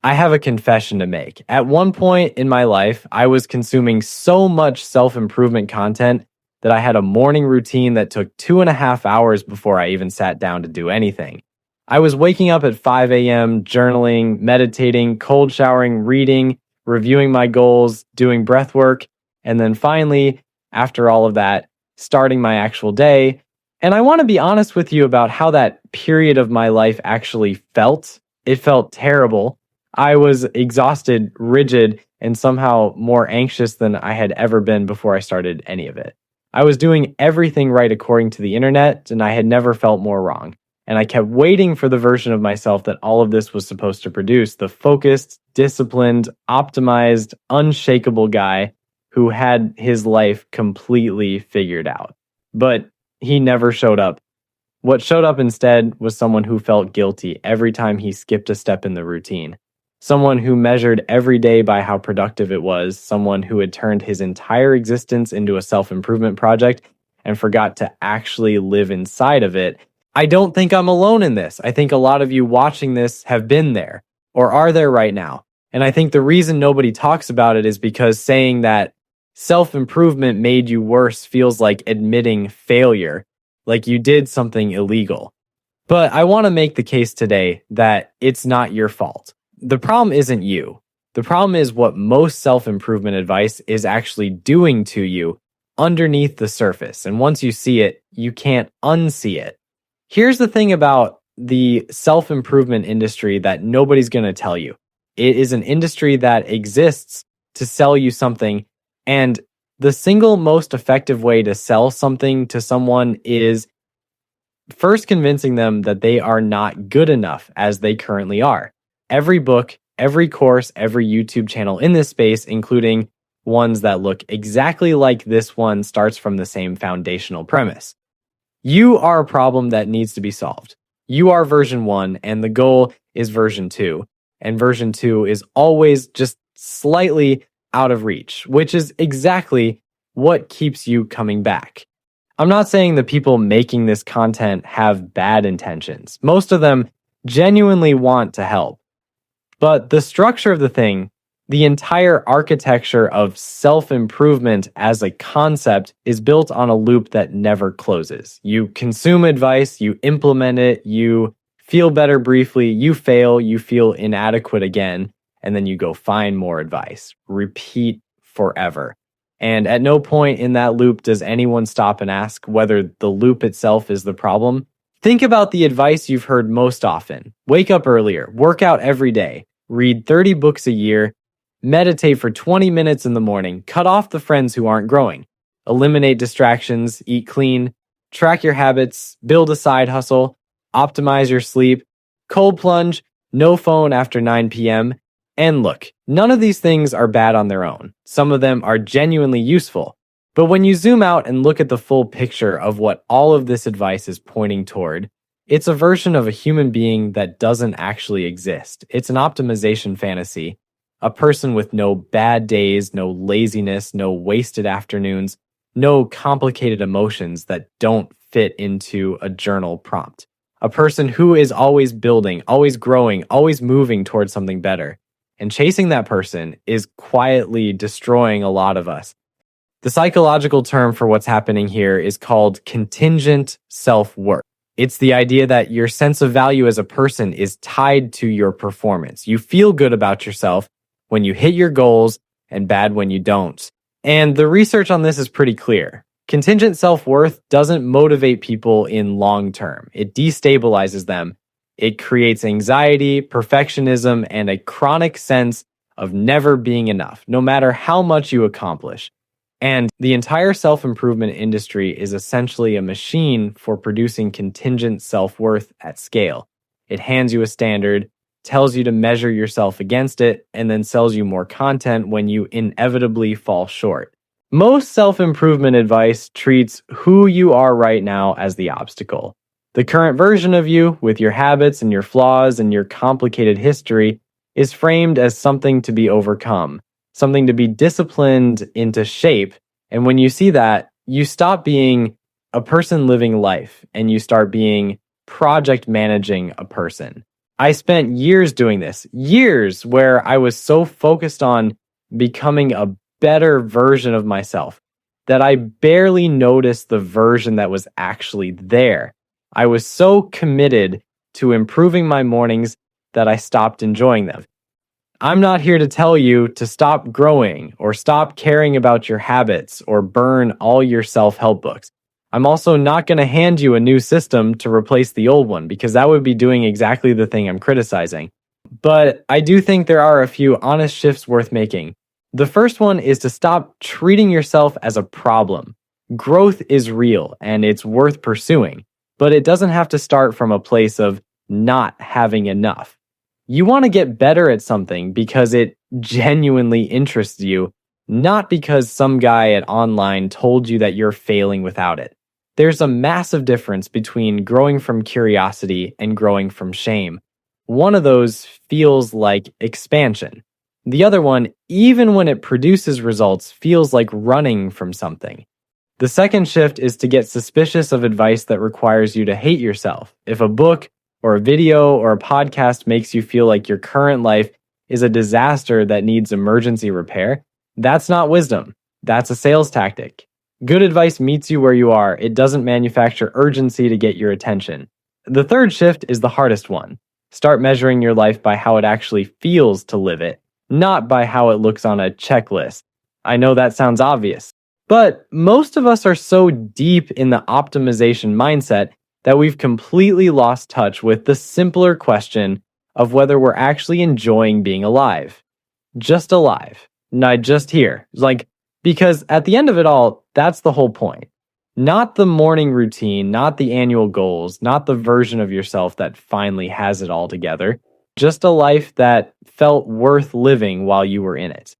I have a confession to make. At one point in my life, I was consuming so much self-improvement content that I had a morning routine that took 2.5 hours before I even sat down to do anything. I was waking up at 5 a.m., journaling, meditating, cold showering, reading, reviewing my goals, doing breath work, and then finally, after all of that, starting my actual day. And I want to be honest with you about how that period of my life actually felt. It felt terrible. I was exhausted, rigid, and somehow more anxious than I had ever been before I started any of it. I was doing everything right according to the internet, and I had never felt more wrong. And I kept waiting for the version of myself that all of this was supposed to produce, the focused, disciplined, optimized, unshakable guy who had his life completely figured out. But he never showed up. What showed up instead was someone who felt guilty every time he skipped a step in the routine. Someone who measured every day by how productive it was, someone who had turned his entire existence into a self-improvement project and forgot to actually live inside of it. I don't think I'm alone in this. I think a lot of you watching this have been there or are there right now. And I think the reason nobody talks about it is because saying that self-improvement made you worse feels like admitting failure, like you did something illegal. But I want to make the case today that it's not your fault. The problem isn't you. The problem is what most self-improvement advice is actually doing to you underneath the surface. And once you see it, you can't unsee it. Here's the thing about the self-improvement industry that nobody's going to tell you. It is an industry that exists to sell you something. And the single most effective way to sell something to someone is first convincing them that they are not good enough as they currently are. Every book, every course, every YouTube channel in this space, including ones that look exactly like this one, starts from the same foundational premise. You are a problem that needs to be solved. You are version 1, and the goal is version 2. And version 2 is always just slightly out of reach, which is exactly what keeps you coming back. I'm not saying the people making this content have bad intentions. Most of them genuinely want to help. But the structure of the thing, the entire architecture of self-improvement as a concept is built on a loop that never closes. You consume advice, you implement it, you feel better briefly, you fail, you feel inadequate again, and then you go find more advice. Repeat forever. And at no point in that loop does anyone stop and ask whether the loop itself is the problem. Think about the advice you've heard most often. Wake up earlier, work out every day, read 30 books a year, meditate for 20 minutes in the morning, cut off the friends who aren't growing, eliminate distractions, eat clean, track your habits, build a side hustle, optimize your sleep, cold plunge, no phone after 9 p.m., and look, none of these things are bad on their own. Some of them are genuinely useful. But when you zoom out and look at the full picture of what all of this advice is pointing toward, it's a version of a human being that doesn't actually exist. It's an optimization fantasy. A person with no bad days, no laziness, no wasted afternoons, no complicated emotions that don't fit into a journal prompt. A person who is always building, always growing, always moving towards something better. And chasing that person is quietly destroying a lot of us. The psychological term for what's happening here is called contingent self-worth. It's the idea that your sense of value as a person is tied to your performance. You feel good about yourself when you hit your goals and bad when you don't. And the research on this is pretty clear. Contingent self-worth doesn't motivate people in long term. It destabilizes them. It creates anxiety, perfectionism, and a chronic sense of never being enough, no matter how much you accomplish. And the entire self-improvement industry is essentially a machine for producing contingent self-worth at scale. It hands you a standard, tells you to measure yourself against it, and then sells you more content when you inevitably fall short. Most self-improvement advice treats who you are right now as the obstacle. The current version of you, with your habits and your flaws and your complicated history, is framed as something to be overcome, something to be disciplined into shape. And when you see that, you stop being a person living life and you start being project managing a person. I spent years doing this, years where I was so focused on becoming a better version of myself that I barely noticed the version that was actually there. I was so committed to improving my mornings that I stopped enjoying them. I'm not here to tell you to stop growing or stop caring about your habits or burn all your self-help books. I'm also not going to hand you a new system to replace the old one because that would be doing exactly the thing I'm criticizing. But I do think there are a few honest shifts worth making. The first one is to stop treating yourself as a problem. Growth is real and it's worth pursuing, but it doesn't have to start from a place of not having enough. You want to get better at something because it genuinely interests you, not because some guy at online told you that you're failing without it. There's a massive difference between growing from curiosity and growing from shame. One of those feels like expansion. The other one, even when it produces results, feels like running from something. The second shift is to get suspicious of advice that requires you to hate yourself. If a book or a video or a podcast makes you feel like your current life is a disaster that needs emergency repair, that's not wisdom. That's a sales tactic. Good advice meets you where you are. It doesn't manufacture urgency to get your attention. The third shift is the hardest one. Start measuring your life by how it actually feels to live it, not by how it looks on a checklist. I know that sounds obvious, but most of us are so deep in the optimization mindset that we've completely lost touch with the simpler question of whether we're actually enjoying being alive. Just alive, not just here. Because at the end of it all, that's the whole point. Not the morning routine, not the annual goals, not the version of yourself that finally has it all together. Just a life that felt worth living while you were in it.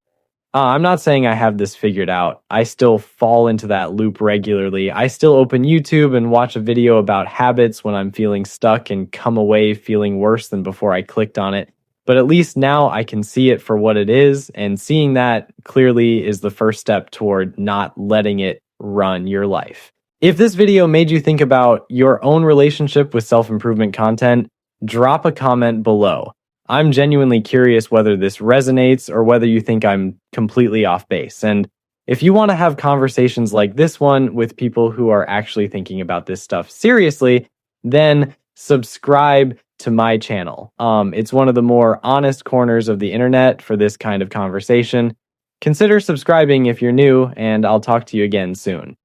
I'm not saying I have this figured out. I still fall into that loop regularly. I still open YouTube and watch a video about habits when I'm feeling stuck and come away feeling worse than before I clicked on it. But at least now I can see it for what it is, and seeing that clearly is the first step toward not letting it run your life. If this video made you think about your own relationship with self-improvement content, drop a comment below. I'm genuinely curious whether this resonates or whether you think I'm completely off base. And if you want to have conversations like this one with people who are actually thinking about this stuff seriously, then subscribe to my channel. It's one of the more honest corners of the internet for this kind of conversation. Consider subscribing if you're new, and I'll talk to you again soon.